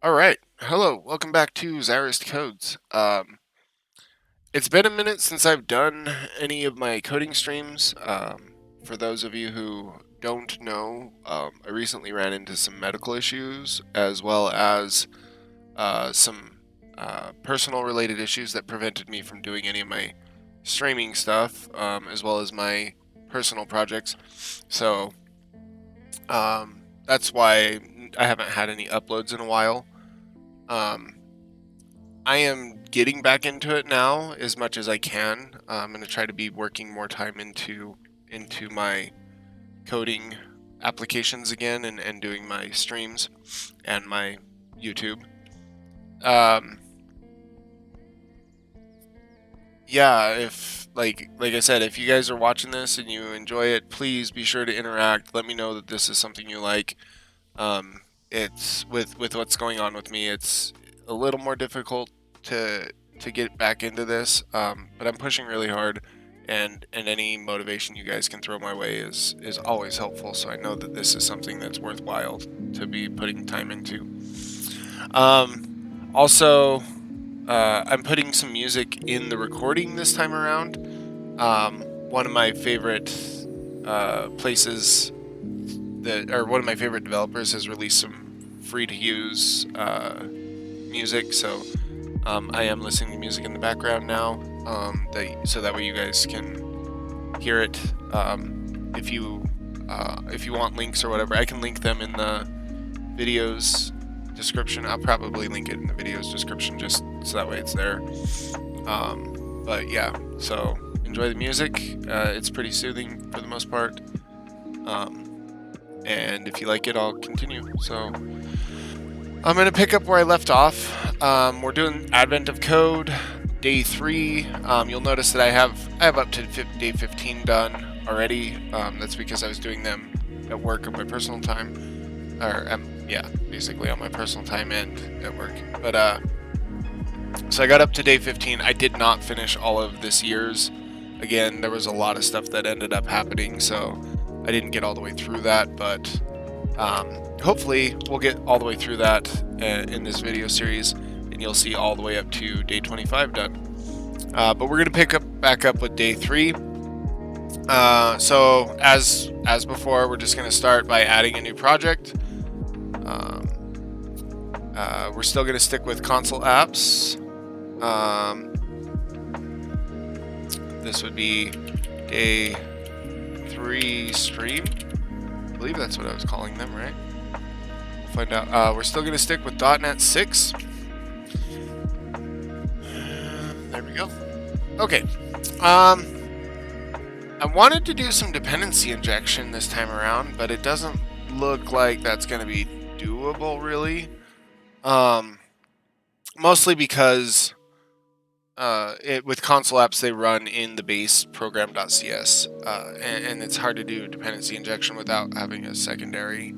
All right. Hello. Welcome back to Zyorhist Codes. It's been a minute since I've done any of my coding streams. For those of you who don't know, I recently ran into some medical issues as well as some personal related issues that prevented me from doing any of my streaming stuff, as well as my personal projects. So that's why I haven't had any uploads in a while. Um, I am getting back into it now as much as I can. I'm going to try to be working more time into my coding applications again and doing my streams and my YouTube. Um, yeah, if like I said, if you guys are watching this and you enjoy it, please be sure to interact. Let me know that this is something you like. Um, it's with what's going on with me, it's a little more difficult to get back into this, but I'm pushing really hard, and any motivation you guys can throw my way is always helpful. So I know that this is something that's worthwhile to be putting time into. Also, I'm putting some music in the recording this time around. One of my favorite places one of my favorite developers has released some free to use music, so I am listening to music in the background now, so that way you guys can hear it. If you want links or whatever, I can link them in the videos description. I'll probably link it in the videos description just so that way it's there. But yeah, so enjoy the music. It's pretty soothing for the most part. And if you like it, I'll continue. So I'm going to pick up where I left off. We're doing Advent of Code, day 3. You'll notice that I have up to day 15 done already. That's because I was doing them at work on my personal time. Yeah, basically on my personal time and at work. But so I got up to day 15. I did not finish all of this year's. Again, there was a lot of stuff that ended up happening, so I didn't get all the way through that, but hopefully we'll get all the way through that in this video series, and you'll see all the way up to day 25 done. But we're going to back up with day 3. So as before, we're just going to start by adding a new project. We're still going to stick with console apps. This would be day 3 stream. I believe that's what I was calling them, right? We'll find out. We're still going to stick with .NET 6. There we go. Okay. I wanted to do some dependency injection this time around, but it doesn't look like that's going to be doable, really. Mostly because with console apps, they run in the base program.cs, and it's hard to do dependency injection without having a secondary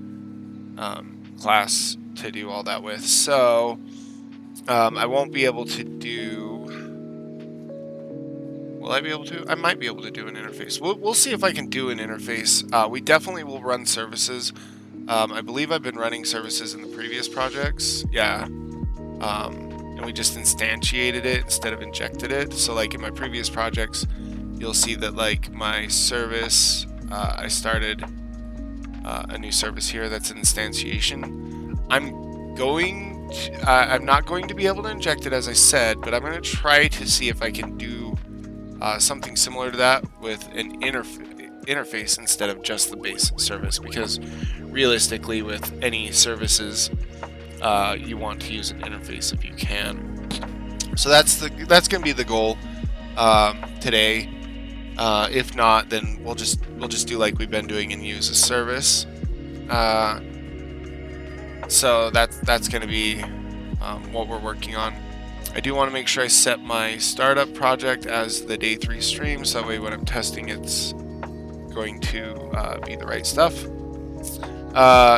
class to do all that with. So I won't be able to do... Will I be able to? I might be able to do an interface. We'll see if I can do an interface. We definitely will run services. I believe I've been running services in the previous projects. Yeah. And we just instantiated it instead of injected it. So like in my previous projects, you'll see that like my service, I started a new service here that's an instantiation. I'm not going to be able to inject it, as I said, but I'm going to try to see if I can do something similar to that with an interface instead of just the base service, because realistically with any services, you want to use an interface if you can. So that's going to be the goal today. If not, then we'll just do like we've been doing and use a service. So that's going to be what we're working on. I do want to make sure I set my startup project as the day 3 stream, so that way when I'm testing, it's going to be the right stuff.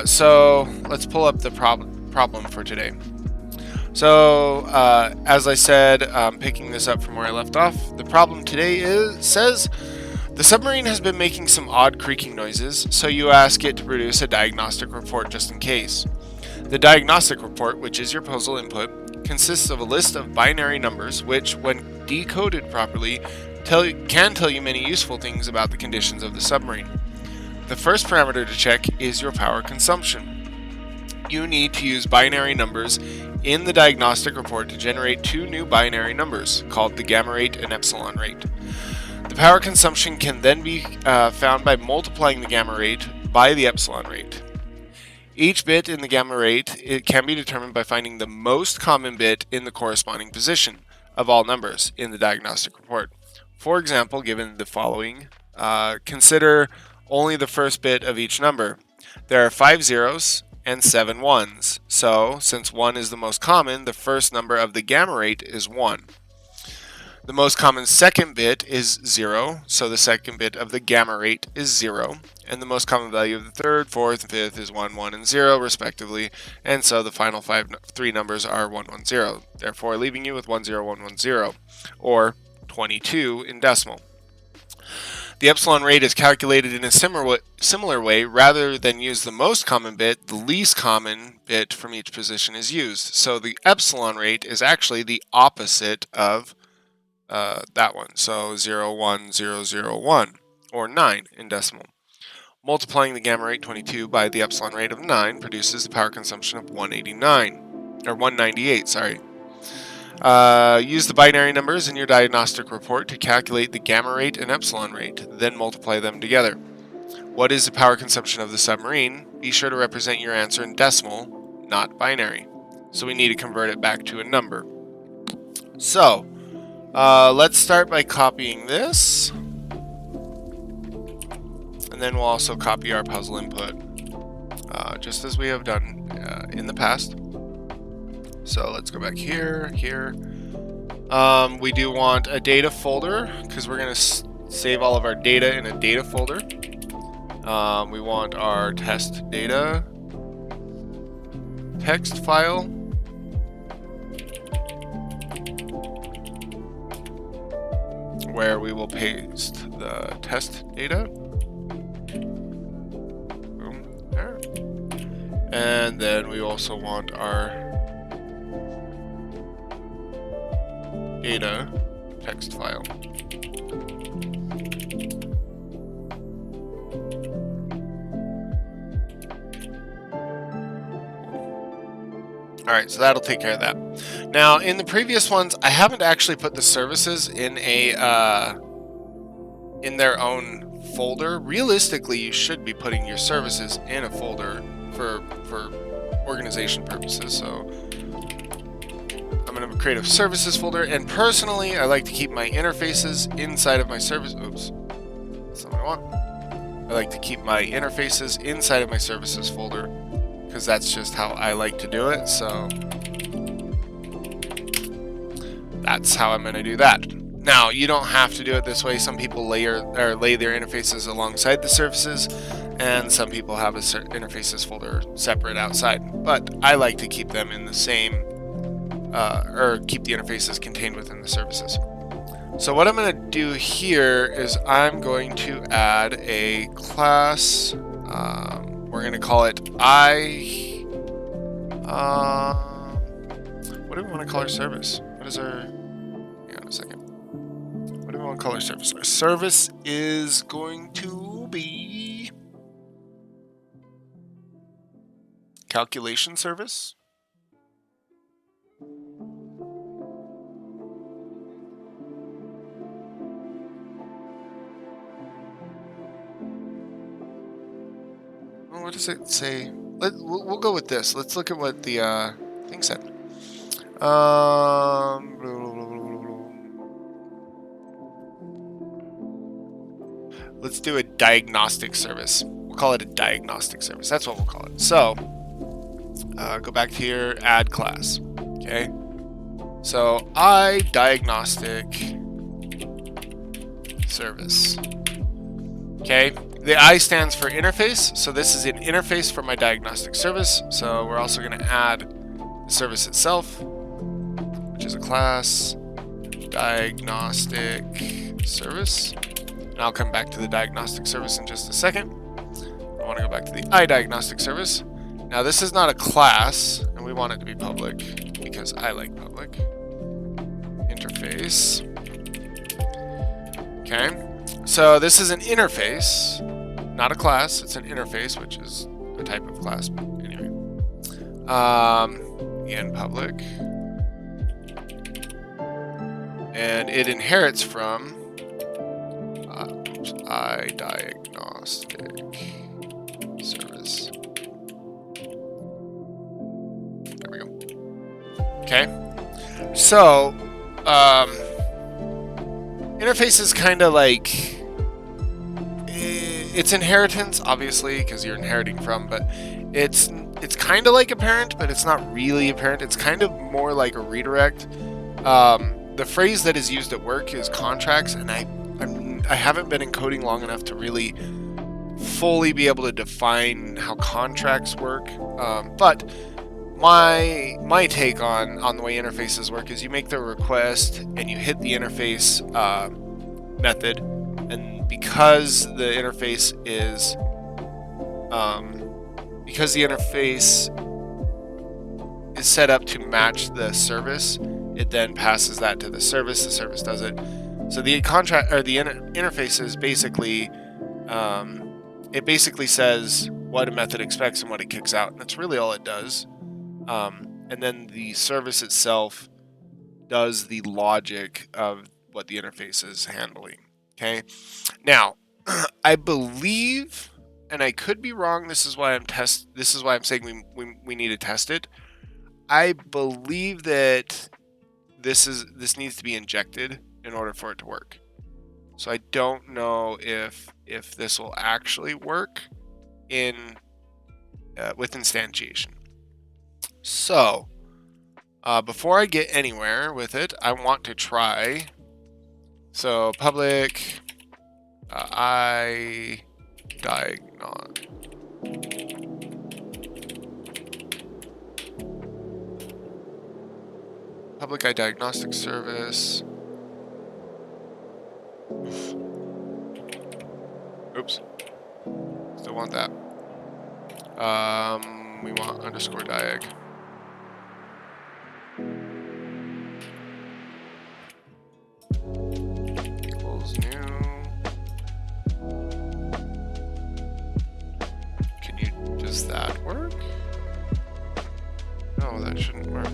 So let's pull up the problem for today. So as I said, picking this up from where I left off, the problem today says the submarine has been making some odd creaking noises, so you ask it to produce a diagnostic report just in case. The diagnostic report, which is your puzzle input, consists of a list of binary numbers which, when decoded properly, can tell you many useful things about the conditions of the submarine. The first parameter to check is your power consumption. You need to use binary numbers in the diagnostic report to generate two new binary numbers, called the gamma rate and epsilon rate. The power consumption can then be found by multiplying the gamma rate by the epsilon rate. Each bit in the gamma rate can be determined by finding the most common bit in the corresponding position of all numbers in the diagnostic report. For example, given the following, consider only the first bit of each number. There are 5 zeros and 7 ones, so since 1 is the most common, the first number of the gamma rate is 1. The most common second bit is 0, so the second bit of the gamma rate is 0, and the most common value of the third, fourth, and fifth is 1, 1, and 0, respectively, and so the final three numbers are 1, 1, 0, therefore leaving you with 1, 0, 1, 1, 0, or 22 in decimal. The epsilon rate is calculated in a similar way. Rather than use the most common bit, the least common bit from each position is used. So the epsilon rate is actually the opposite of that one. So 0, 1, 0, 0, 1, or 9 in decimal. Multiplying the gamma rate 22 by the epsilon rate of 9 produces the power consumption of 198, sorry. Use the binary numbers in your diagnostic report to calculate the gamma rate and epsilon rate, then multiply them together. What is the power consumption of the submarine? Be sure to represent your answer in decimal, not binary. So we need to convert it back to a number. So, let's start by copying this. And then we'll also copy our puzzle input, just as we have done in the past. So let's go back here. We do want a data folder because we're going to save all of our data in a data folder. We want our test data text file. Where we will paste the test data. Boom, there. And then we also want our data text file. Alright, so that'll take care of that. Now, in the previous ones, I haven't actually put the services in in their own folder. Realistically, you should be putting your services in a folder for organization purposes. So I'm going to create a services folder, and personally, I like to keep my interfaces inside of my service. Oops, that's not what I want. I like to keep my interfaces inside of my services folder because that's just how I like to do it. So that's how I'm going to do that. Now, you don't have to do it this way. Some people lay their interfaces alongside the services, and some people have a interfaces folder separate outside. But I like to keep them in the same, or keep the interfaces contained within the services. So what I'm going to do here is I'm going to add a class. We're going to call it what do we want to call our service? What is our... Hang on a second. What do we want to call our service? Our service is going to be calculation service. Well, what does it say? We'll go with this. Let's look at what the thing said. Let's do a diagnostic service. We'll call it a diagnostic service. That's what we'll call it. So, go back here, add class. Okay. So, diagnostic service. Okay. The I stands for interface. So this is an interface for my diagnostic service. So we're also going to add the service itself, which is a class diagnostic service. And I'll come back to the diagnostic service in just a second. I want to go back to the iDiagnostic service. Now this is not a class, and we want it to be public because I like public. Interface. Okay, so this is an interface, not a class. It's an interface, which is a type of class. But anyway, again, public, and it inherits from diagnostic service. There we go. Okay, so interface is kind of like, it's inheritance, obviously, because you're inheriting from, but it's kind of like a parent, but it's not really a parent. It's kind of more like a redirect. The phrase that is used at work is contracts, and I haven't been in coding long enough to really fully be able to define how contracts work. But my take on the way interfaces work is you make the request and you hit the interface method, and because the interface is set up to match the service, it then passes that to the service. The service does it. So the contract or the interface is basically it basically says what a method expects and what it kicks out, and that's really all it does. And then the service itself does the logic of what the interface is handling. Okay. Now, I believe, and I could be wrong. This is why I'm saying we need to test it. I believe that this needs to be injected in order for it to work. So I don't know if this will actually work in with instantiation. So before I get anywhere with it, I want to try. So public I diagnose. Public eye diagnostic service. Oops. Still want that. We want underscore diag. Equals new. Does that work? No, that shouldn't work.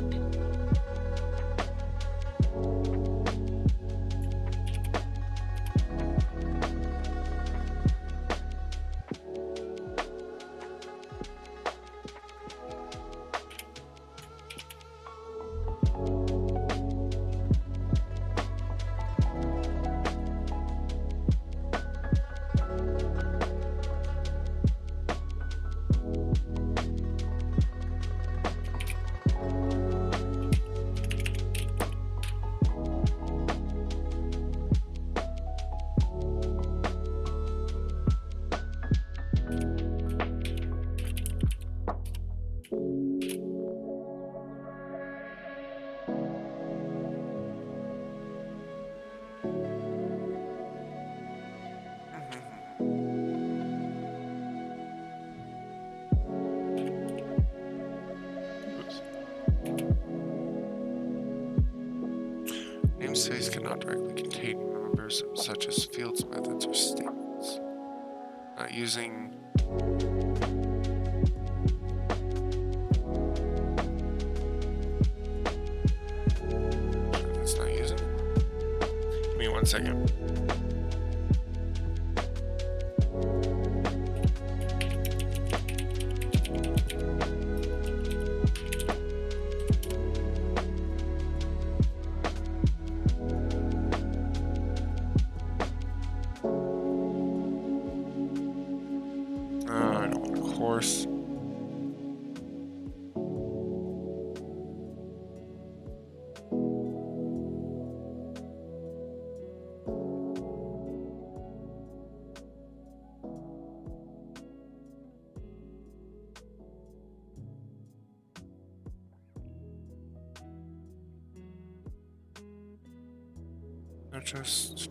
Namespace cannot directly contain members such as fields, methods, or statements. Not using. It's not using. Give me 1 second. I don't want a course. Just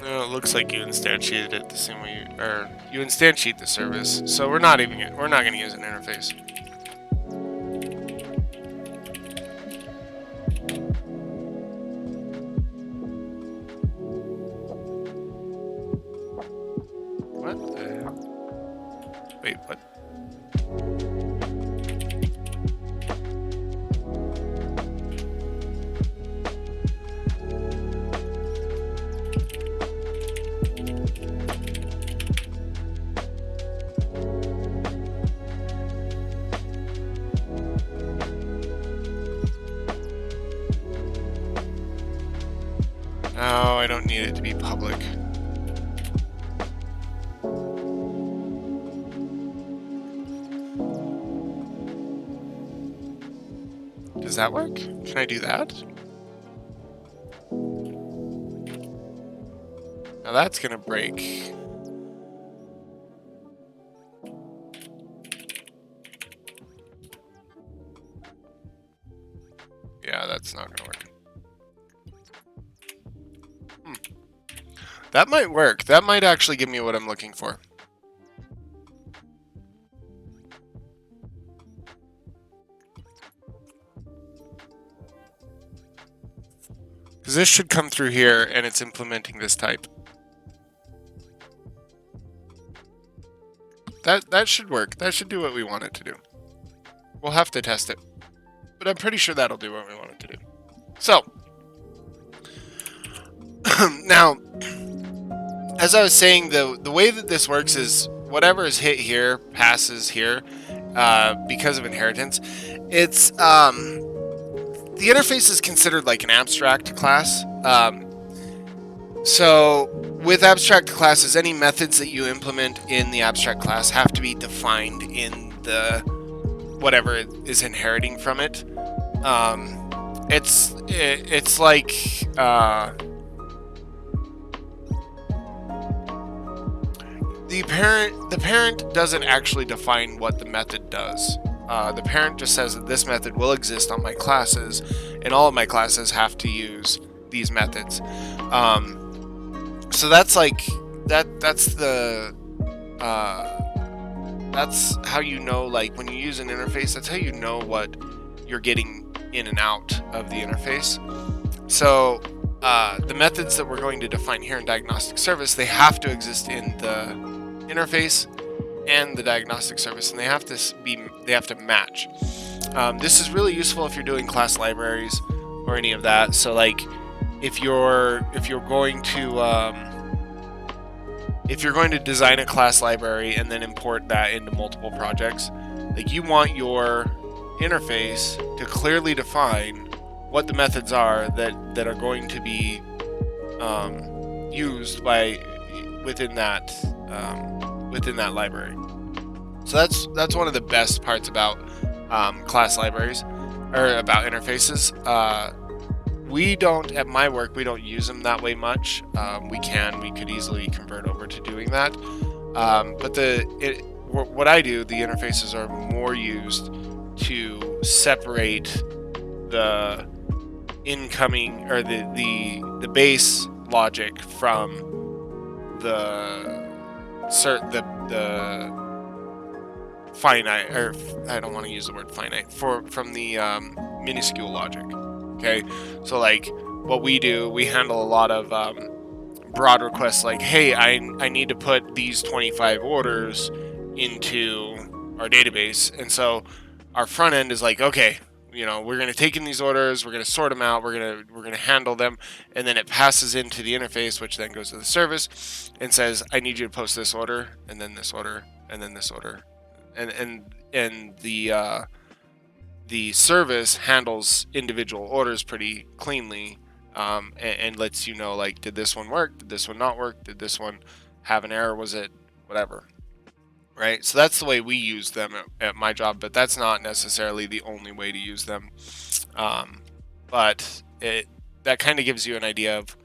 No, it looks like you instantiated it the same way you instantiate the service. So we're not going to use an interface. What the? Wait, what? Oh, I don't need it to be public. Does that work? Can I do that? Now that's gonna break. Yeah, that's not gonna work. That might work. That might actually give me what I'm looking for. Because this should come through here, and it's implementing this type. That should work. That should do what we want it to do. We'll have to test it. But I'm pretty sure that'll do what we want it to do. So, now, as I was saying, the way that this works is whatever is hit here passes here because of inheritance. It's the interface is considered like an abstract class. So with abstract classes, any methods that you implement in the abstract class have to be defined in the whatever is inheriting from it. It's like the parent doesn't actually define what the method does. The parent just says that this method will exist on my classes, and all of my classes have to use these methods. So that's like that's how you know, like when you use an interface, that's how you know what you're getting in and out of the interface. So the methods that we're going to define here in diagnostic service, they have to exist in the interface and the diagnostic service, and they have to match. This is really useful if you're doing class libraries or any of that. So like if you're going to design a class library and then import that into multiple projects, like you want your interface to clearly define what the methods are that are going to be used within that library. So that's one of the best parts about class libraries or about interfaces. We don't, at my work, we don't use them that way much. We could easily convert over to doing that. But what I do, the interfaces are more used to separate the incoming or the base logic from the finite, or I don't want to use the word finite, from the minuscule logic. Okay, so like what we do, we handle a lot of broad requests like, hey, I need to put these 25 orders into our database, and so our front end is like, okay, we're going to take in these orders, we're going to sort them out, we're going to handle them, and then it passes into the interface, which then goes to the service and says, I need you to post this order, and then this order, and then this order, and the service handles individual orders pretty cleanly, and lets you know, like, did this one work? Did this one not work? Did this one have an error? Was it whatever? Right? So that's the way we use them at my job, but that's not necessarily the only way to use them. But that kind of gives you an idea of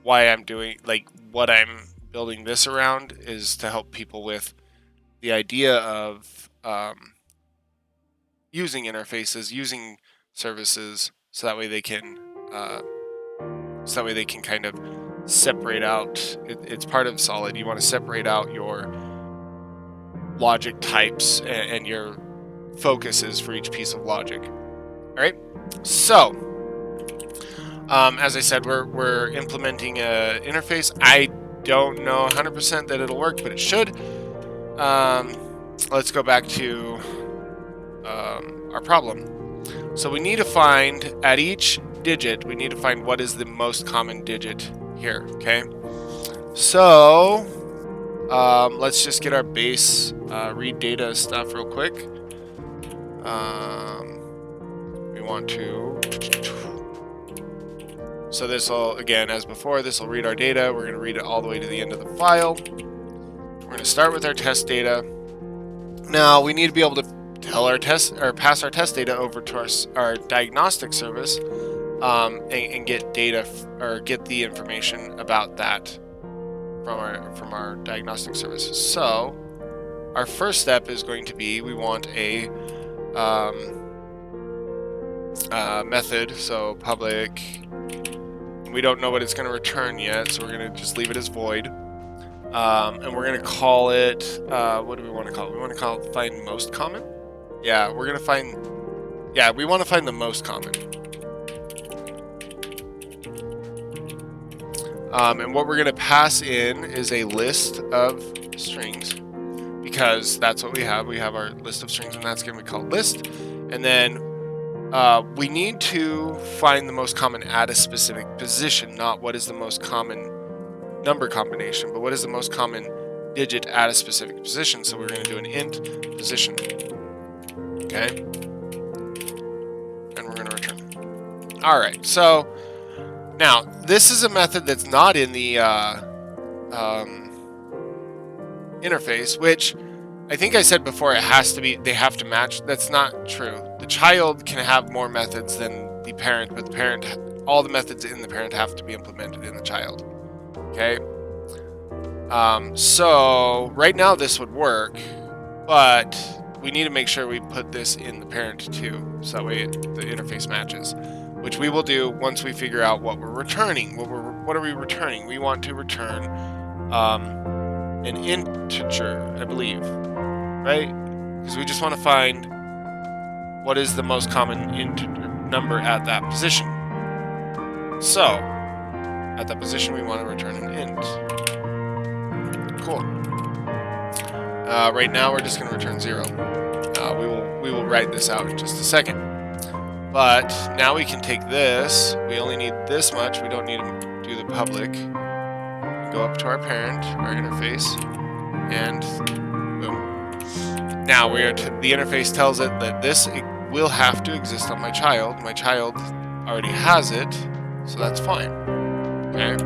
why I'm doing, like, what I'm building this around is to help people with the idea of using interfaces, using services, so that way they can kind of separate out, it's part of solid. You want to separate out your logic types and your focuses for each piece of logic. All right, so as I said, we're implementing an interface. I don't know 100% that it'll work, but it should. Let's go back to our problem. So we need to find, at each digit, we need to find what is the most common digit here, okay? So let's just get our base read data stuff real quick. We want to... So this will, again, as before, this will read our data. We're going to read it all the way to the end of the file. We're going to start with our test data. Now we need to be able to tell our test, or pass our test data over to our diagnostic service, and get data, or get the information about that from our diagnostic services. So our first step is going to be, we want a method, so public. We don't know what it's going to return yet, so we're going to just leave it as void. And we're going to call it, what do we want to call it? We want to call it find most common? Yeah, we're going to find, yeah, we want to find the most common. And what we're going to pass in is a list of strings, because that's what we have. We have our list of strings, and that's going to be called list. And then we need to find the most common at a specific position, not what is the most common number combination, but what is the most common digit at a specific position. So we're going to do an int position. Okay? And we're going to return. All right, so now this is a method that's not in the interface, which I think I said before, it has to be, they have to match. That's not true. The child can have more methods than the parent, but the parent, all the methods in the parent have to be implemented in the child. Okay? So right now this would work, but we need to make sure we put this in the parent too, so that way the interface matches, which we will do once we figure out what we're returning. What are we returning? We want to return an integer, I believe, right? Because we just want to find what is the most common integer number at that position. So at that position, we want to return an int. Cool. Right now, we're just going to return 0. We will write this out in just a second. But now we can take this. We only need this much. We don't need to do the public. Go up to our parent, our interface, and boom. Now the interface tells it that this will have to exist on my child. My child already has it, so that's fine. Okay.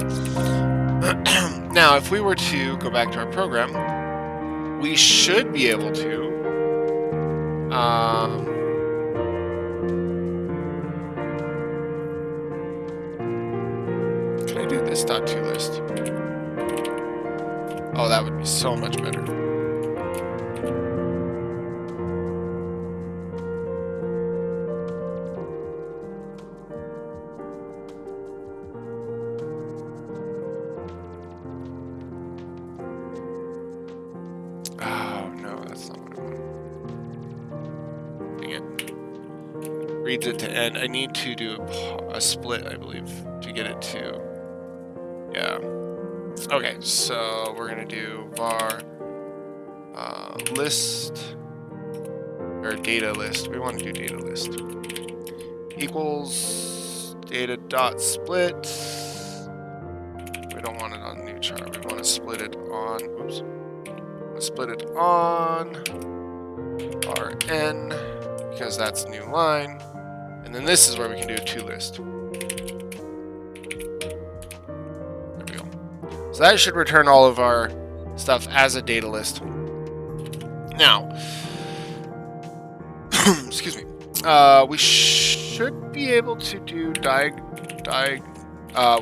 Now, if we were to go back to our program, we should be able to can I do this .toList? Oh, that would be so much better. Reads it to end. I need to do a split, I believe, to get it to, yeah. Okay, so we're gonna do var list, or data list. We want to do data list equals data dot split. We don't want it on new char. We want to split it on, oops. Let's split it on rn, because that's new line. And then this is where we can do a toList. There we go. So that should return all of our stuff as a data list. Now, excuse me. We should be able to do we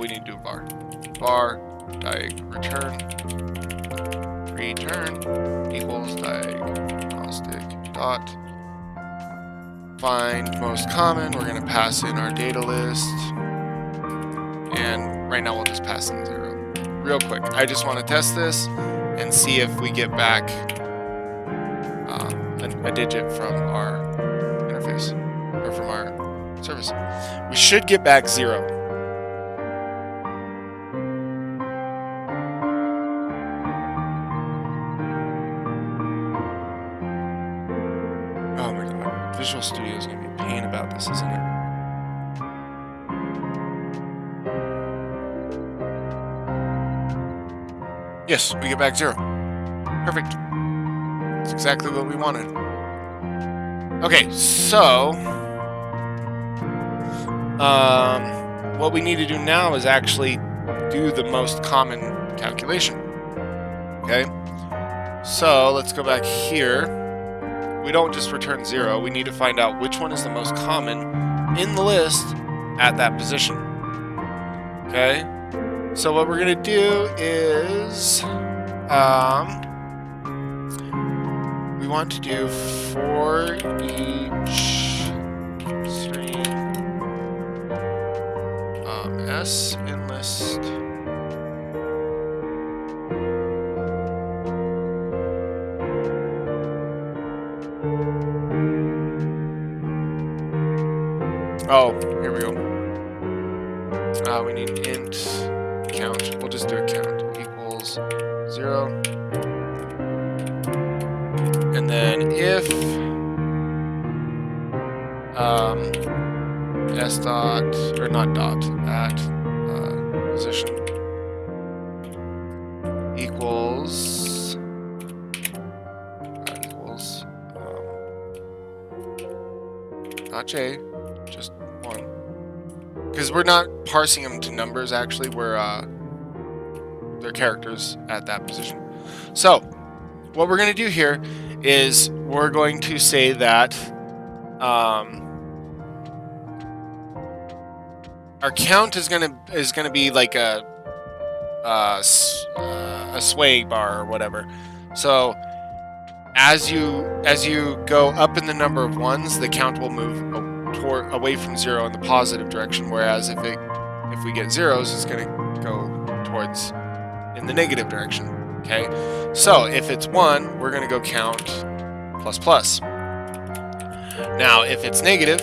need to do var return equals diagnostic dot find most common. We're going to pass in our data list, and right now we'll just pass in 0. real quick. I just want to test this and see if we get back a digit from our interface, or from our service. We should get back 0. Oh my god, Visual Studio is going to be a pain about this, isn't it? Yes, we get back 0. Perfect. That's exactly what we wanted. Okay, so what we need to do now is actually do the most common calculation. Okay, so let's go back here. We don't just return 0. We need to find out which one is the most common in the list at that position. Okay, so what we're going to do is we want to do for each string s in list here we go. We need int count. We'll just do a count equals 0. And then if s dot, or not dot, at position equals not j, just 1, because we're not parsing them to numbers. Actually, we're they're characters at that position. So what we're going to do here is we're going to say that our count is going to be like a sway bar or whatever. So as you go up in the number of ones, the count will move away from 0 in the positive direction. Whereas if we get zeros, it's going to go towards in the negative direction. Okay, so if it's 1, we're going to go count plus plus. Now, if it's negative,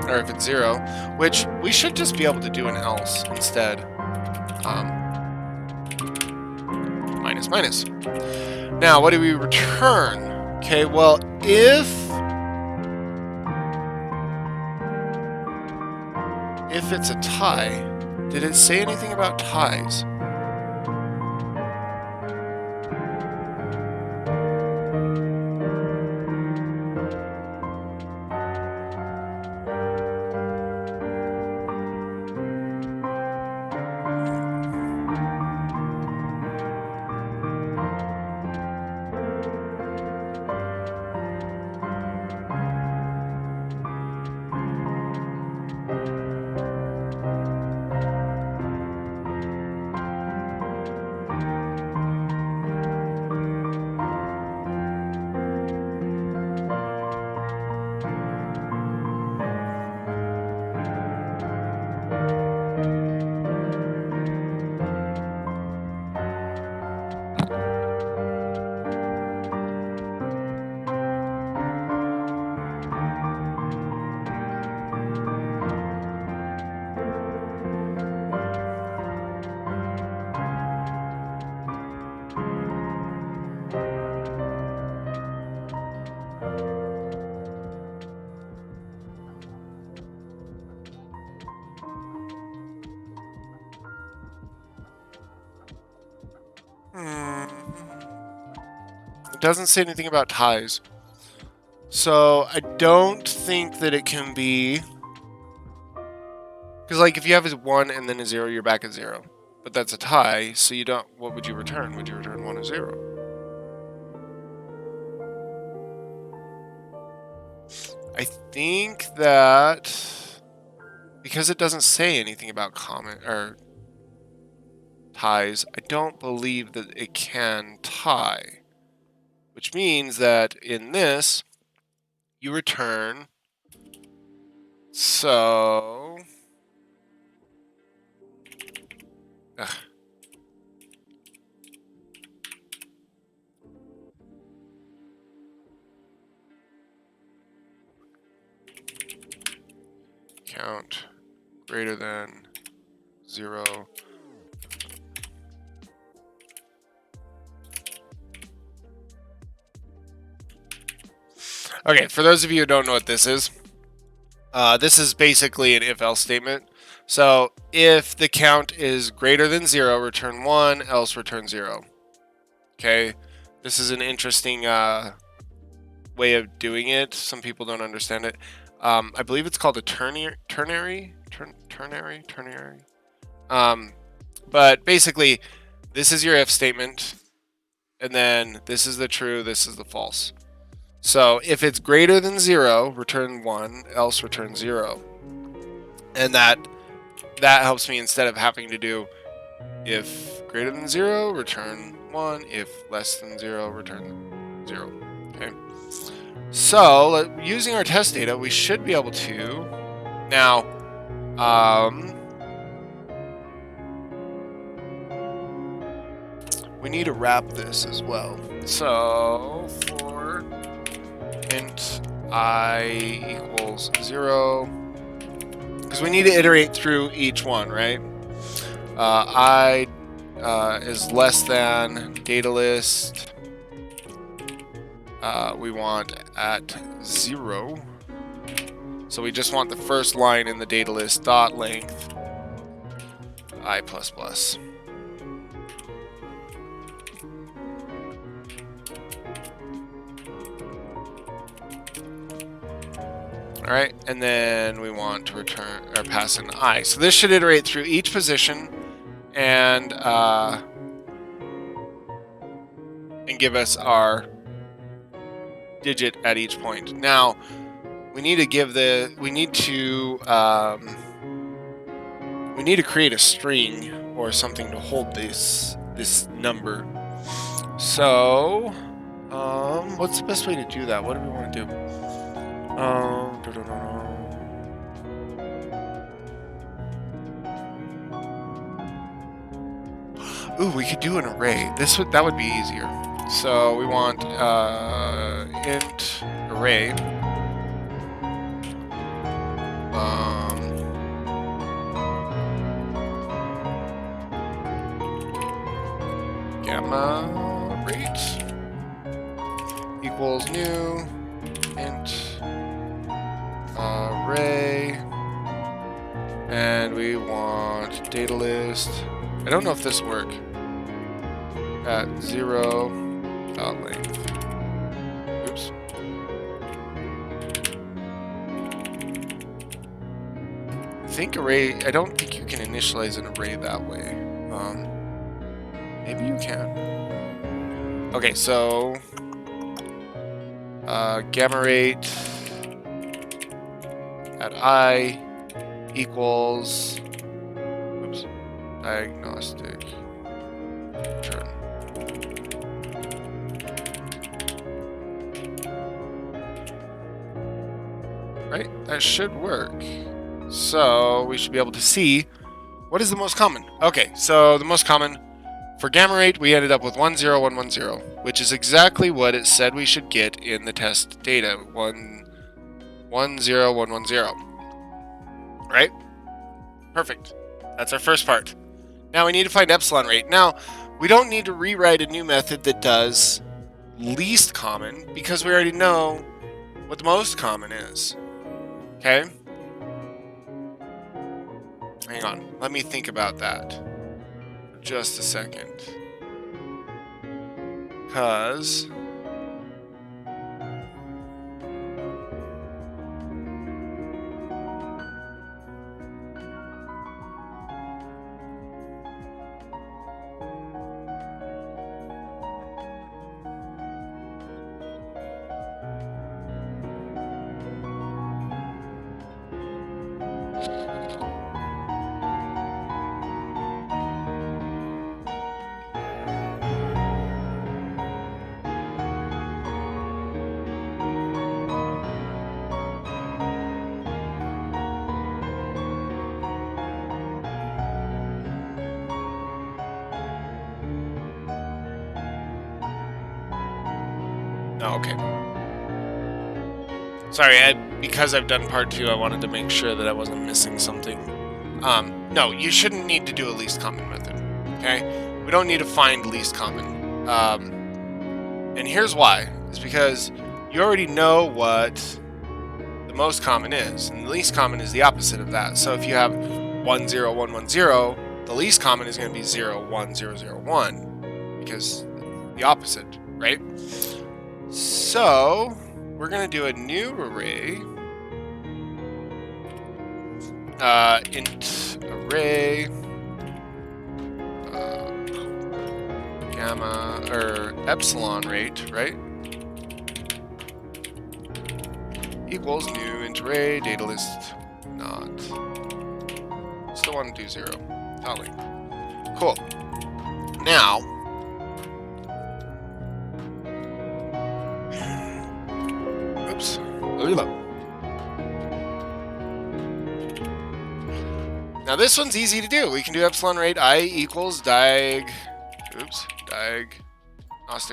or if it's 0, which we should just be able to do an else instead. Minus minus. Now, what do we return? Okay, well, if it's a tie, did it say anything about ties? It doesn't say anything about ties. So I don't think that it can be... Because, like, if you have a 1 and then a 0, you're back at 0. But that's a tie, so you don't... What would you return? Would you return 1 or 0? I think that... Because it doesn't say anything about comment or ties, I don't believe that it can tie. Which means that in this, you return So, count greater than 0. Okay, for those of you who don't know what this is basically an if-else statement. So if the count is greater than 0, return 1, else return 0. Okay, this is an interesting way of doing it. Some people don't understand it. I believe it's called a ternary. But basically, this is your if statement, and then this is the true, this is the false. So if it's greater than 0, return 1, else return 0. And that helps me instead of having to do if greater than 0, return 1, if less than 0, return 0. Okay. So using our test data, we should be able to now we need to wrap this as well. So for int I equals 0, because we need to iterate through each one, right? I is less than data list. We want at 0. So we just want the first line in the data list dot length I++. All right, and then we want to return or pass an I. So this should iterate through each position and give us our digit at each point. Now we need to create a string or something to hold this number. So what's the best way to do that? What do we want to do? Ooh, we could do an array. That would be easier. So we want int array. Gamma rate equals new int array, and we want data list. I don't know if this work at 0 dot length. Oops. I don't think you can initialize an array that way. Maybe you can. Okay, so gamma rate at I equals diagnostic return. Right, that should work. So we should be able to see what is the most common. Okay, so the most common for gamma rate, we ended up with 10110, which is exactly what it said we should get in the test data. 10110. Right? Perfect. That's our first part. Now we need to find epsilon rate. Now, we don't need to rewrite a new method that does least common because we already know what the most common is. Okay? Hang on. Let me think about that for just a second. Because Oh, okay. Sorry, because I've done part 2, I wanted to make sure that I wasn't missing something. No, you shouldn't need to do a least common method, okay? We don't need to find least common. And here's why. It's because you already know what the most common is, and the least common is the opposite of that. So if you have 1, 0, 1, 1, 0, the least common is going to be 0, 1, 0, 0, 1, because the opposite, right? So we're going to do a new array, int array, gamma, or epsilon rate, right? Equals new int array, data list, not. Still want to do 0. Totally. Cool. Now, oops. Now this one's easy to do. We can do epsilon rate I equals diagnostic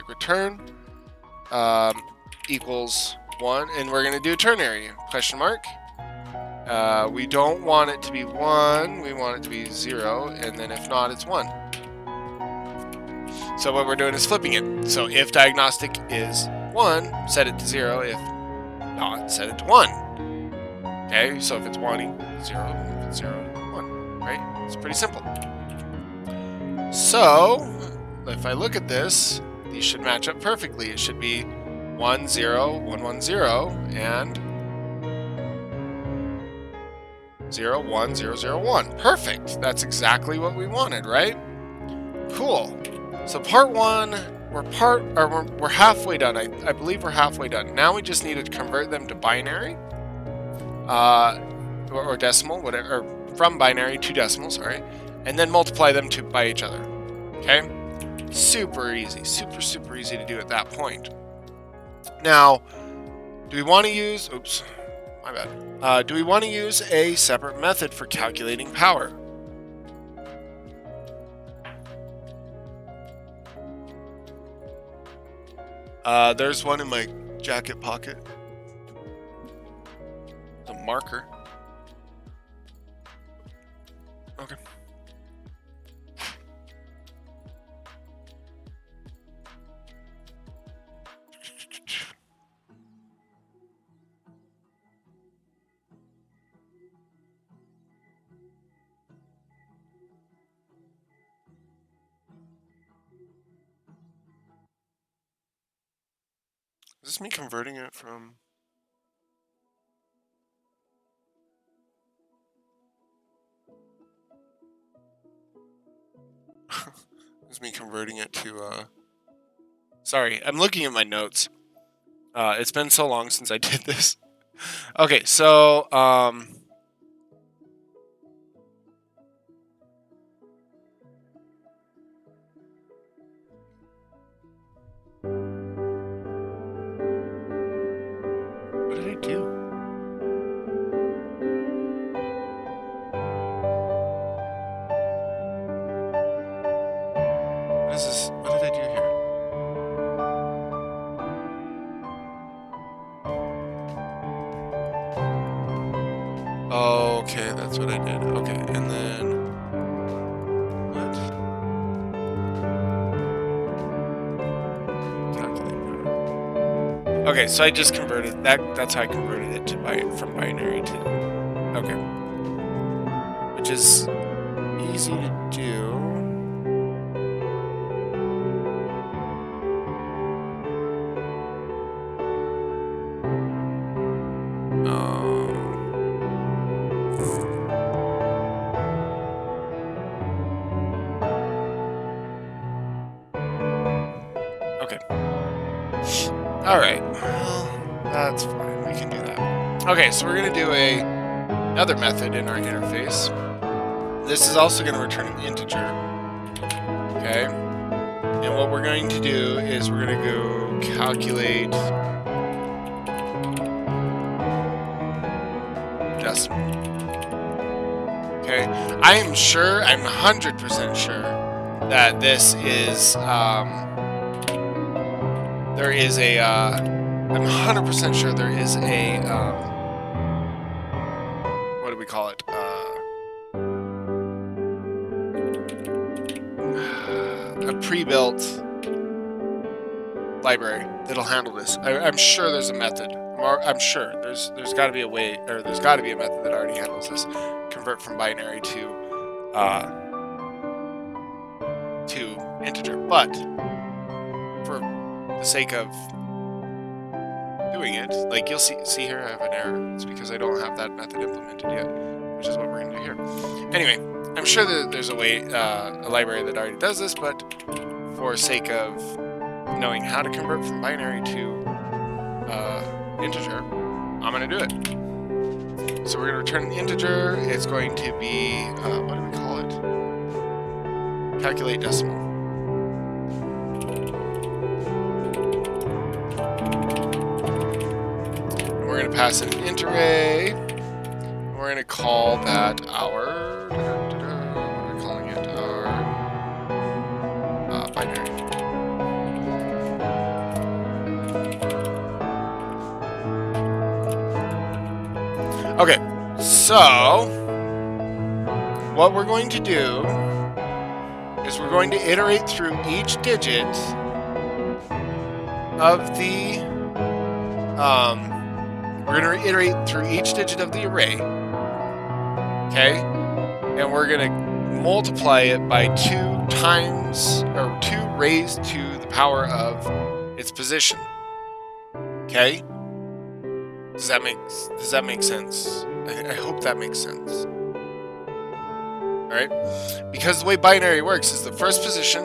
return equals 1, and we're going to do a ternary question mark. We don't want it to be 1, we want it to be 0, and then if not, it's 1. So what we're doing is flipping it. So if diagnostic is 1, set it to 0. If not, set it to 1. Okay, so if it's 1, 0. If it's 0, 1. Right? It's pretty simple. So if I look at this, these should match up perfectly. It should be 1, 0, 1, 1, 0, and 0, 1, 0, 0, 1. Perfect. That's exactly what we wanted, right? Cool. So part 1, we're halfway done. I believe we're halfway done. Now we just need to convert them to binary, or decimal, whatever, or from binary to decimal, sorry, and then multiply them by each other. Okay? Super easy. Super easy to do at that point. Now, do we want to use... Oops, my bad. Do we want to use a separate method for calculating power? There's one in my jacket pocket. A marker. Okay. Is this me converting it from... This is me converting it to, Sorry, I'm looking at my notes. It's been so long since I did this. Okay, so, what did I do? What is this? What did I do here? Oh, okay, that's what I did. Okay, and then... What? Calculate. Okay, so I just converted... That's how I converted it to from binary to... Okay. Which is easy to do. Okay. Alright. Well, that's fine. We can do that. Okay, so we're going to do another method in our interface. This is also going to return an integer. Okay? And what we're going to do is we're going to go calculate decimal. Okay? I am sure, I'm 100% sure that this is there is a, I'm 100% sure there is a, what do we call it? A pre-built library that'll handle this. I'm sure there's a method. I'm sure there's got to be a way, or there's got to be a method that already handles this. Convert from binary to integer. But for the sake of doing it, like you'll see here, I have an error. It's because I don't have that method implemented yet, which is what we're gonna do here. Anyway, I'm sure that there's a way, a library that already does this, but for sake of knowing how to convert from binary to integer, I'm going to do it. So we're going to return an integer. It's going to be, what do we call it? Calculate decimal. And we're going to pass in an int array. And we're going to call that our, what are we calling it? Our binary. Okay, so what we're going to do is we're going to iterate through each digit of the, we're going to iterate through each digit of the array, okay? And we're going to multiply it by 2 times, or 2 raised to the power of its position, okay? Does that make sense? I hope that makes sense. Alright? Because the way binary works is the first position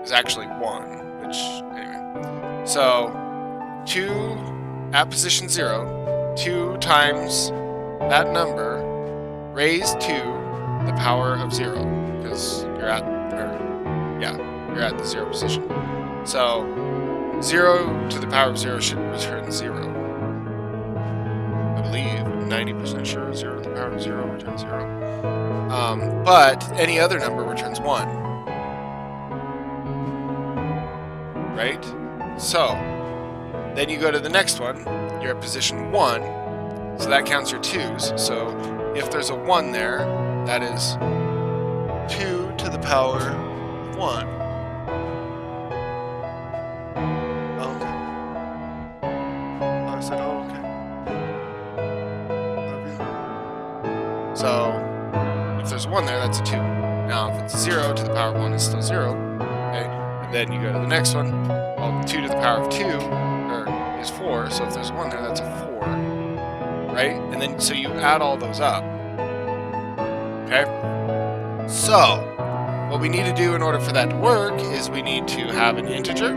is actually 1, which, anyway. So, 2 at position 0, 2 times that number raised to the power of 0, because you're at, you're at the 0 position. So, 0 to the power of 0 should return 0. I believe, I'm 90% sure 0 to the power of 0 returns 0. But any other number returns 1. Right? So, then you go to the next one, you're at position 1, so that counts your 2's. So, if there's a 1 there, that is 2 to the power of 1. So, if there's a 1 there, that's a 2. Now, if it's 0 to the power of 1, it's still 0. Okay? And then you go to the next one. Well, 2 to the power of 2 is 4. So, if there's a 1 there, that's a 4. Right? And then, so you add all those up. Okay? So, what we need to do in order for that to work is we need to have an integer.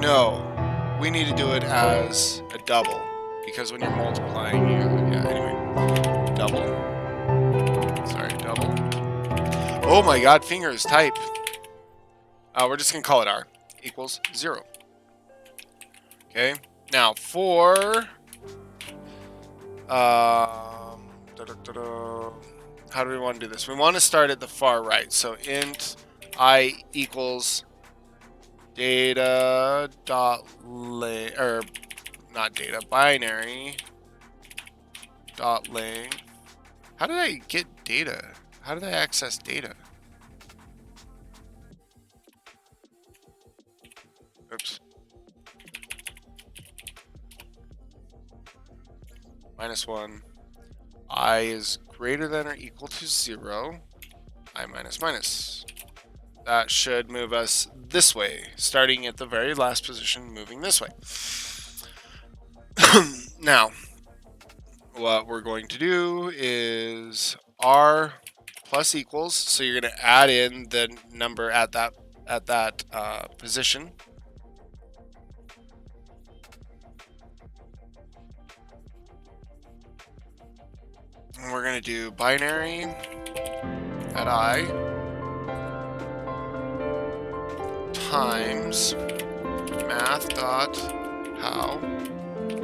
No. We need to do it as a double. Because when you're multiplying, anyway. Double. Sorry, double. Oh my god, fingers, type. We're just going to call it R. Equals 0. Okay. Now, for... how do we want to do this? We want to start at the far right. So, int I equals data dot length, or not data, binary dot length. How did I get data? How did I access data? Oops. -1. I is greater than or equal to 0. I minus minus. That should move us this way, starting at the very last position, moving this way. Now, what we're going to do is R plus equals, so you're going to add in the number at that position. And we're going to do binary at I times math.pow.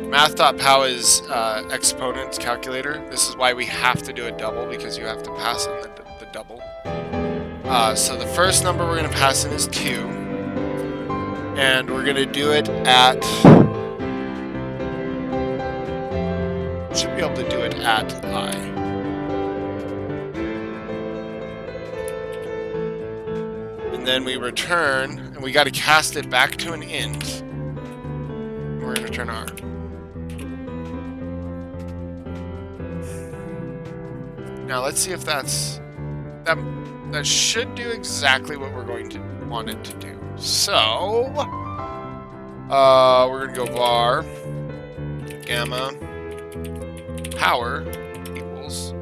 Math.pow is exponents calculator. This is why we have to do a double, because you have to pass in the double. So the first number we're going to pass in is 2. And we're going to do it at... should be able to do it at I. And then we return, and we got to cast it back to an int. We're going to return R. Now let's see if that's... That should do exactly what we're going to want it to do. So... we're going to go var gamma power equals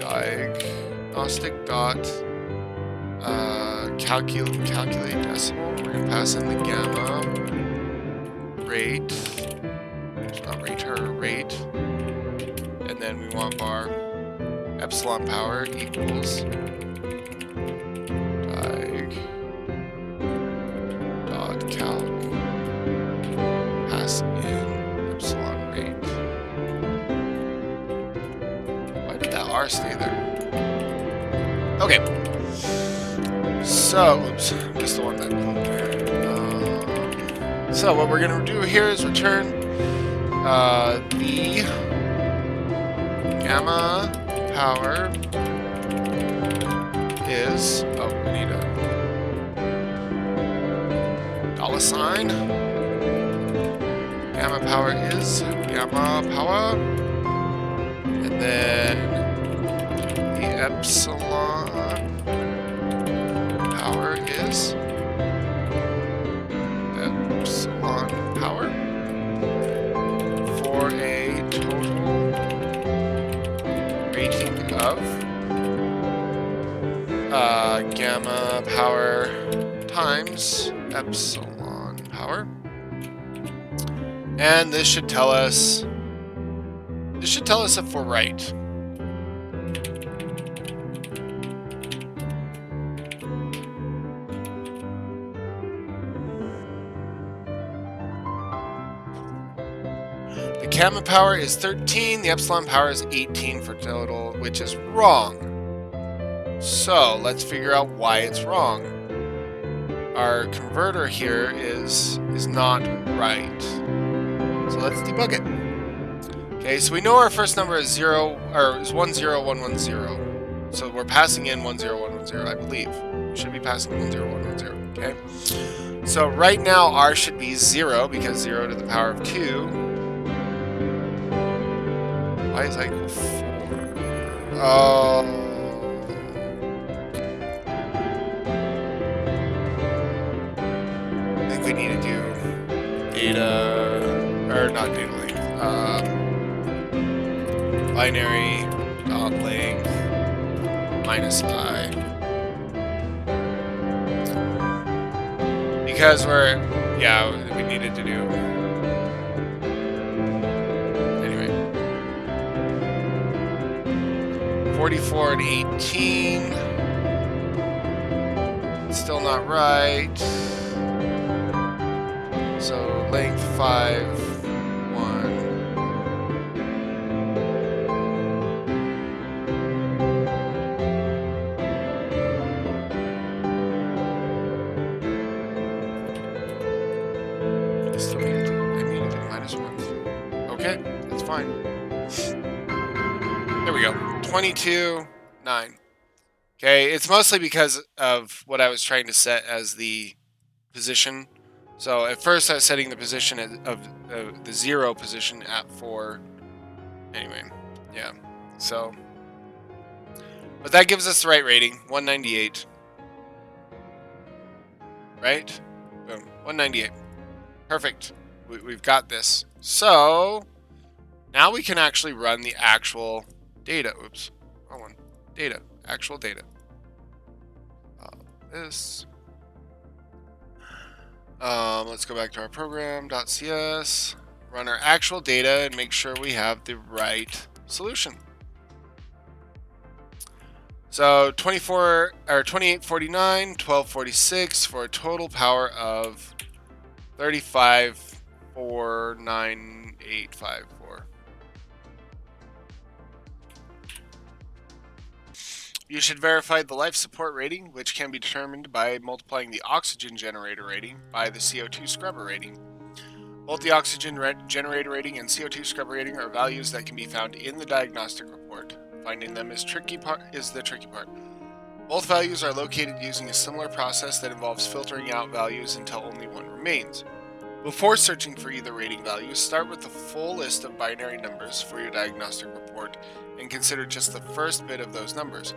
diagnostic dot calculate decimal. We're going to pass in the gamma rate, not rate, rate, and then we want var epsilon power equals diag dot calc, pass in epsilon rate. Why did that R stay there? Okay. So, oops, just the one that. So what we're gonna do here is return the gamma power is. Oh, we need a $sign. Gamma power is gamma power, and then the epsilon power is epsilon power for a total rating of gamma power times epsilon power. And this should tell us if we're right. The gamma power is 13, the epsilon power is 18 for total, which is wrong. So let's figure out why it's wrong. Our converter here is not right. So let's debug it. Okay, so we know our first number is 10110. So we're passing in 10110, I believe. We should be passing in 10110, okay? So right now R should be 0 because 0 to the power of 2. Why is I equal 4? Oh. I think we need to do data, or not data length, binary dot length minus I. Because we needed to do, anyway. 44 and 18. Still not right. So length 5, 1. I need to do minus 1. Okay, that's fine. There we go. 22, 9. Okay, it's mostly because of what I was trying to set as the position. So at first I was setting the position of the 0 position at 4. Anyway, yeah. So, but that gives us the right rating, 198. Right? Boom, 198. Perfect. We've got this. So now we can actually run the actual data. Oops, wrong one. Data, actual data. This. Let's go back to our program.cs, run our actual data, and make sure we have the right solution. So 2849, 1246 for a total power of 35,49854. You should verify the life support rating, which can be determined by multiplying the oxygen generator rating by the CO2 scrubber rating. Both the oxygen generator rating and CO2 scrubber rating are values that can be found in the diagnostic report. Finding them is the tricky part. Both values are located using a similar process that involves filtering out values until only one remains. Before searching for either rating values, start with the full list of binary numbers for your diagnostic report and consider just the first bit of those numbers.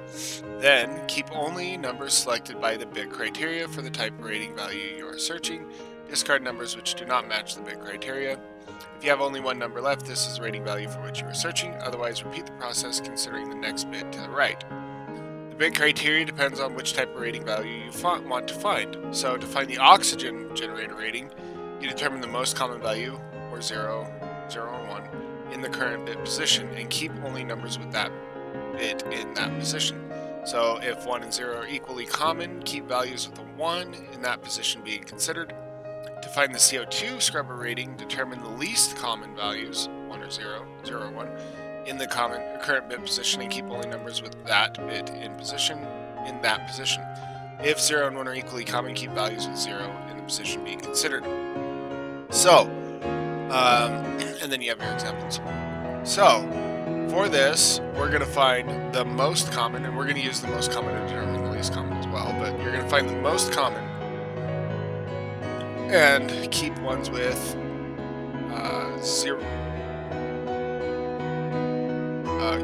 Then, keep only numbers selected by the bit criteria for the type of rating value you are searching. Discard numbers which do not match the bit criteria. If you have only one number left, this is the rating value for which you are searching. Otherwise, repeat the process considering the next bit to the right. The bit criteria depends on which type of rating value you want to find. So, to find the oxygen generator rating, you determine the most common value, or 0, 0, and 1, in the current bit position, and keep only numbers with that bit in that position. So if 1 and 0 are equally common, keep values with a 1 in that position being considered. To find the CO2 scrubber rating, determine the least common values, 1 or 0, 0 or 1, in the current bit position, and keep only numbers with that bit in that position. If 0 and 1 are equally common, keep values with 0 in the position being considered. So, and then you have your examples. So, for this, we're going to find the most common, and we're going to use the most common to determine the least common as well, but you're going to find the most common and keep ones with 0.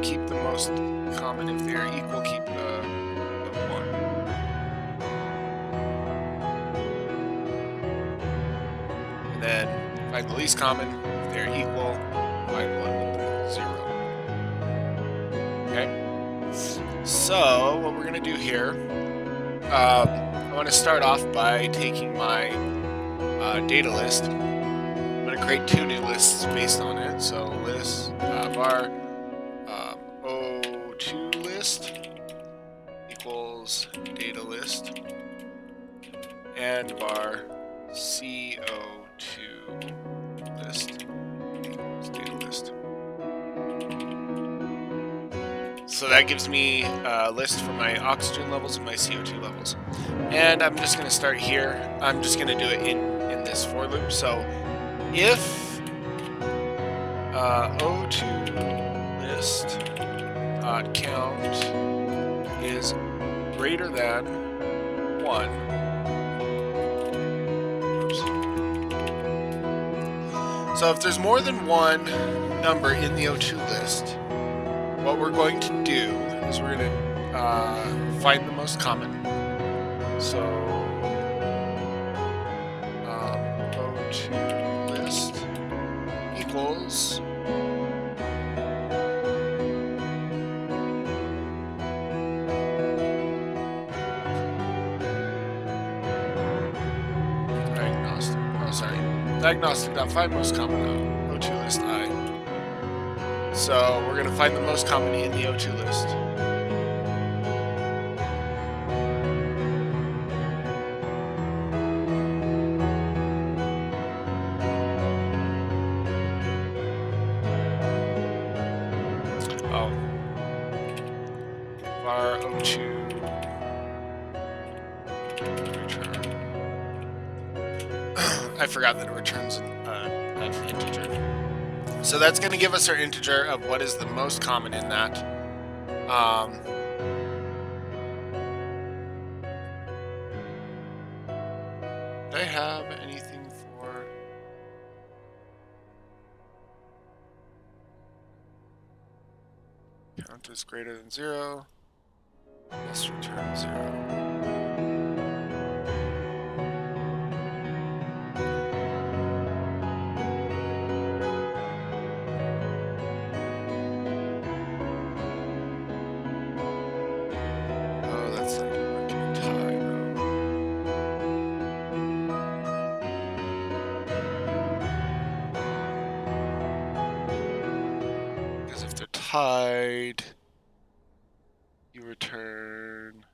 Keep the most common if they are equal, keep the 1. And then find the least common. If they're equal, find one with the 0. Okay? So, what we're going to do here, I want to start off by taking my data list. I'm going to create 2 new lists based on it. So, list var O2 list equals data list, and var CO2 list equals data list. So that gives me a list for my oxygen levels and my CO2 levels. And I'm just going to start here. I'm just going to do it in this for loop. So if O2 list count is greater than 1, so if there's more than one number in the O2 list, what we're going to do is we're going to find the most common. So O2 list equals diagnostic.find most common O2 list I. So we're going to find the most common in the O2 list. Oh. Var O2 return. I forgot that it returns an integer. So that's going to give us our integer of what is the most common in that. Do I have anything for... Count is greater than 0. Let's return 0. Tied, you return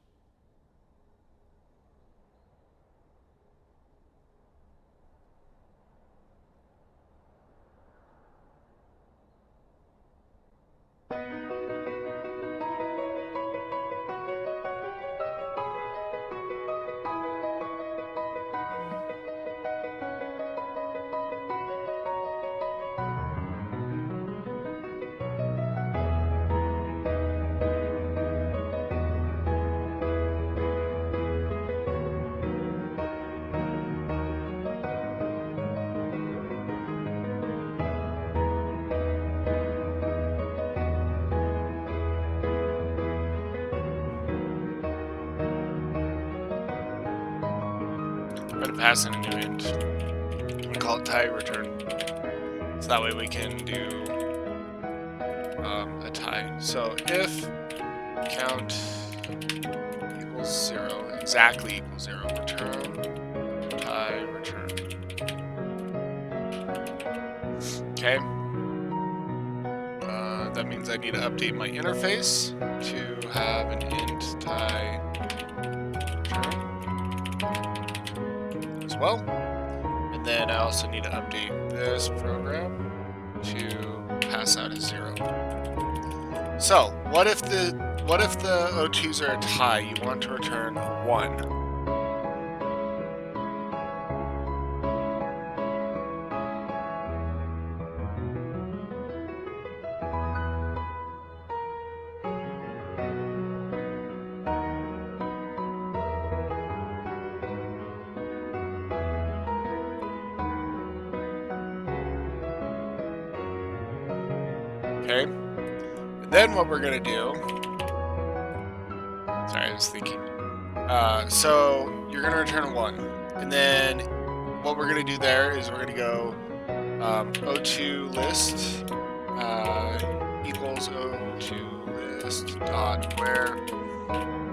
going to pass in a new int. We call it tie return. So that way we can do a tie. So if count equals 0, exactly equals 0, return tie return. Okay. That means I need to update my interface to have an int tie return as well. And then I also need to update this program to pass out a 0. So what if the O2s are a tie? You want to return 1. Okay, and then what we're gonna do, sorry, I was thinking, so you're gonna return 1, and then what we're gonna do there is we're gonna go O2 list equals O2 list dot where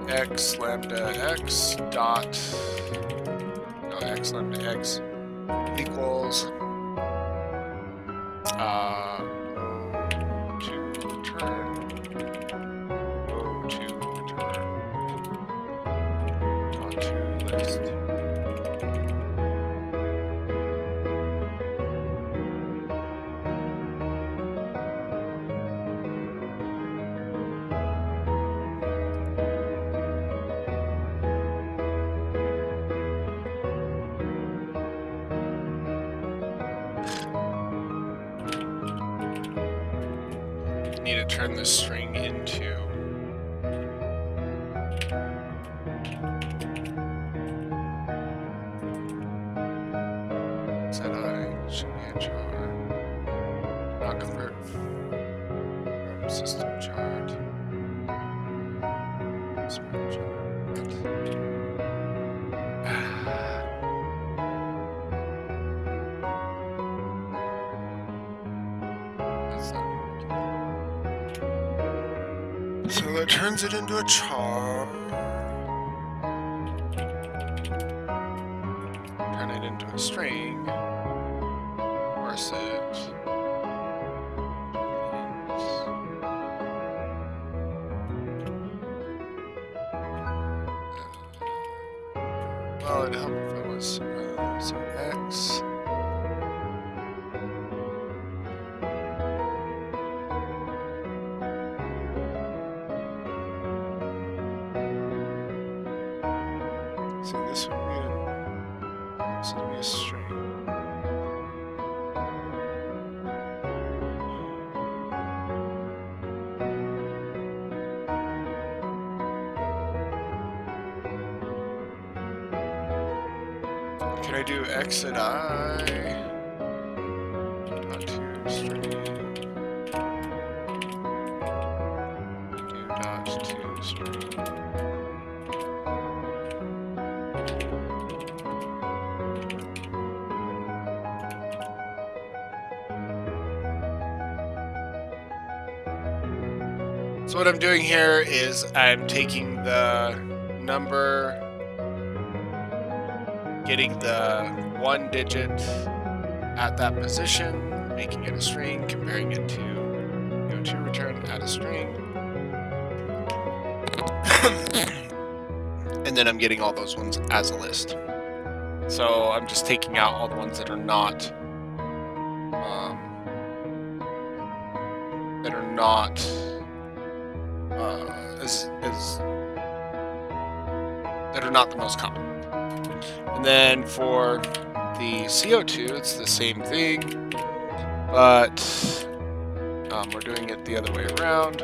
x lambda x dot, no, x lambda x equals need to turn this string into ZI should be a char. Not convert from system chart. Smart chart. That's not working. So that turns it into a char. Turn it into a string. Parse it. Well, it'd help if it was so x. So this would be a string. Can I do x at I? Dot to string. Do dot to string. So what I'm doing here is I'm taking the number, getting the 1 digit at that position, making it a string, comparing it to O2 return at a string. And then I'm getting all those ones as a list. So I'm just taking out all the ones that are not that are not the most common. And then for the CO2, it's the same thing, but we're doing it the other way around.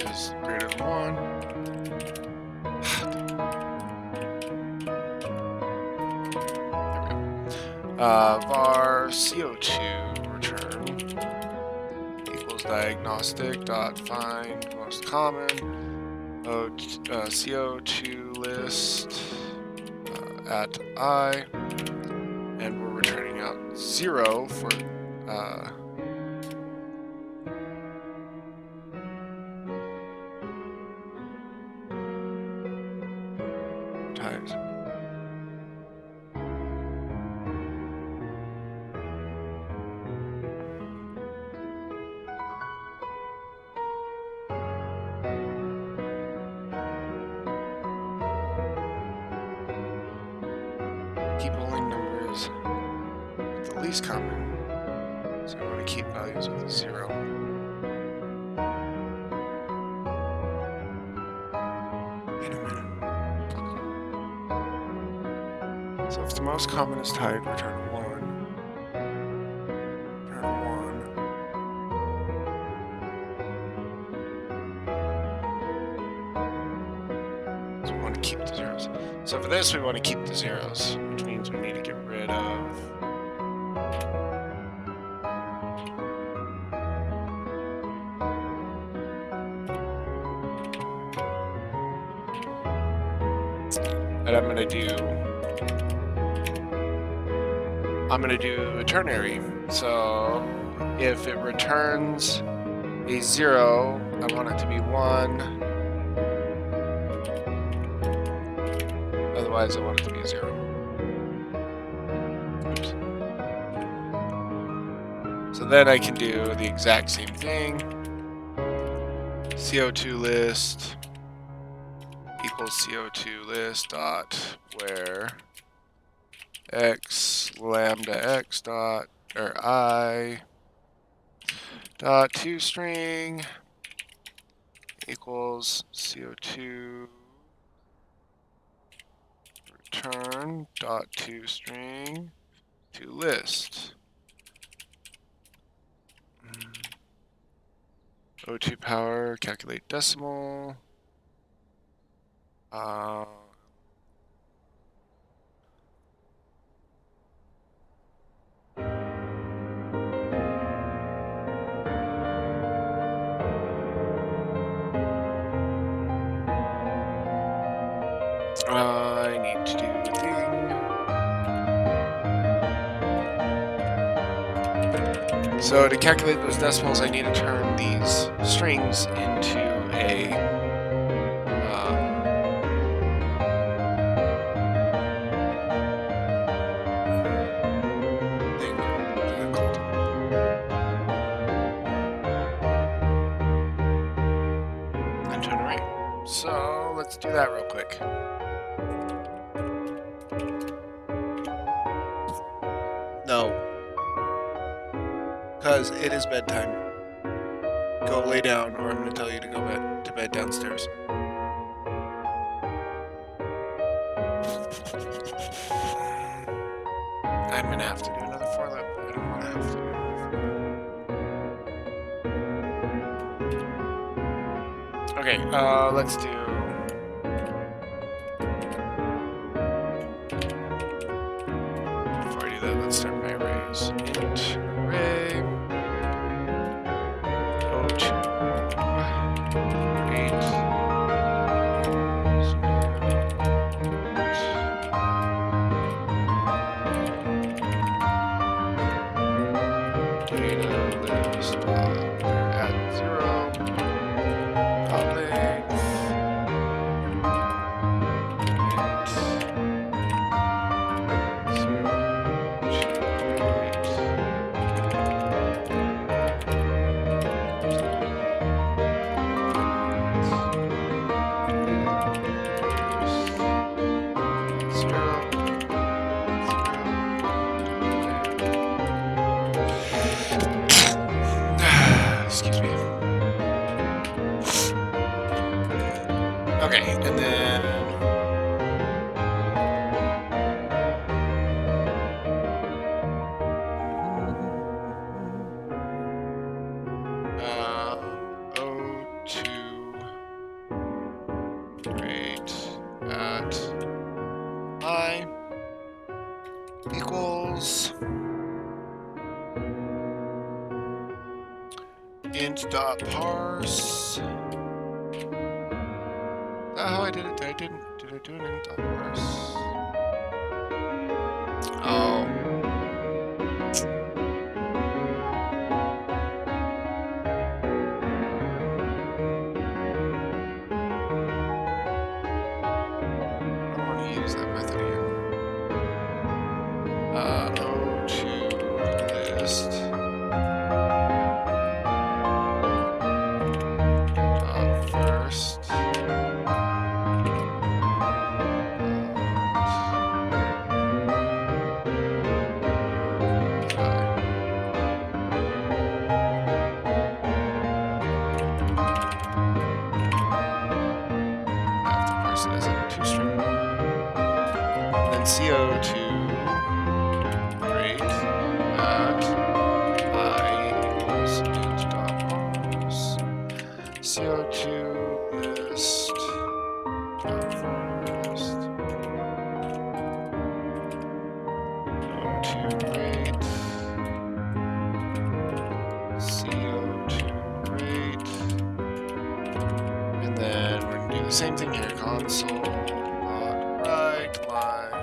Is greater than 1. Var CO2 return equals diagnostic dot find most common CO2 list at I, and we're returning out 0 for times. Keep only numbers with the least common. So we want to keep values with a 0. Wait a minute. So if the most common is tied, return 1. Return 1. So we want to keep the zeros. So for this, we want to keep the zeros, which means we need to get rid of and I'm gonna do a ternary. So if it returns a 0, I want it to be 1. Otherwise, I want it to be a 0. Oops. So then I can do the exact same thing. CO2 list equals CO2 list dot where x lambda x dot or I dot toString equals CO2 return dot toString to list. O2 power, calculate decimal. I need to do the thing. So to calculate those decimals, I need to turn these strings into a thing called and turn array. So let's do that real quick. No. Because it is bedtime. Go lay down, or I'm going to tell you to go to bed downstairs. I'm going to have to do another for loop. I don't want to have to do another for loop. Okay, let's do... Before I do that, let's start my arrays. Int array. O2. 8. Data list at 0. Public. Excuse me. Okay, and then O2 rate at I equals int.parse. Is that how I did it? Did I do an int.parse? use that method again. O to list. First. CO2 rate at I equals int dollars. CO2 list first. O2 rate. CO2 rate. And then we're gonna do the same thing here. Console. Right line.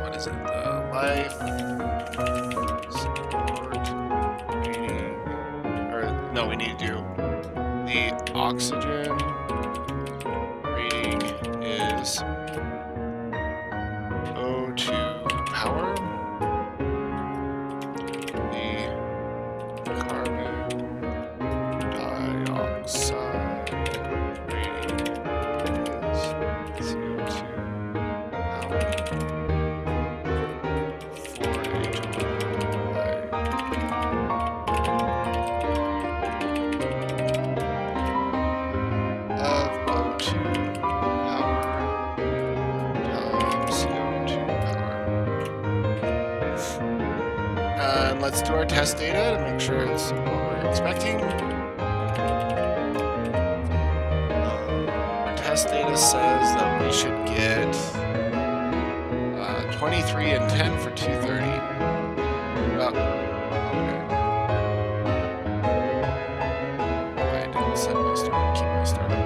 What is it? The life support rating, or no, we need to do the oxygen rating is O2 power. The carbon dioxide rating is CO2 power. Let's do our test data to make sure it's what we're expecting. Our test data says that we should get 23 and 10 for 230. Oh, okay. I didn't set my start. Keep my start on.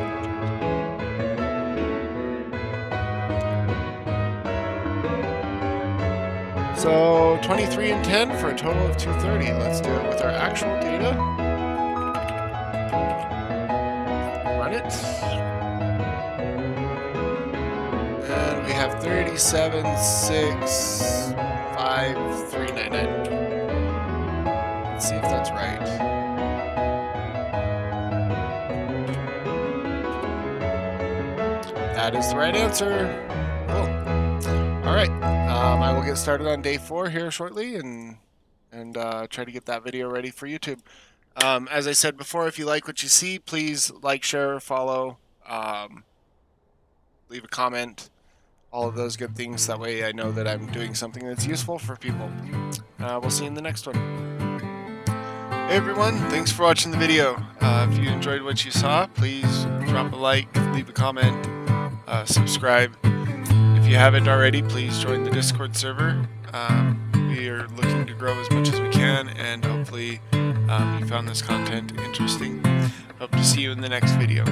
So 23 and 10 for a total of 230. Let's do it with our actual data. Run it. And we have 37, 6, 5, 3, 9, 9. Let's see if that's right. That is the right answer. Cool. All right. I will get started on day 4 here shortly and try to get that video ready for YouTube. As I said before, if you like what you see, please like, share, follow, leave a comment, all of those good things. That way I know that I'm doing something that's useful for people. We'll see you in the next one. Hey everyone, thanks for watching the video. If you enjoyed what you saw, please drop a like, leave a comment, subscribe. If you haven't already, please join the Discord server. We are looking to grow as much as we can, and hopefully you found this content interesting. Hope to see you in the next video.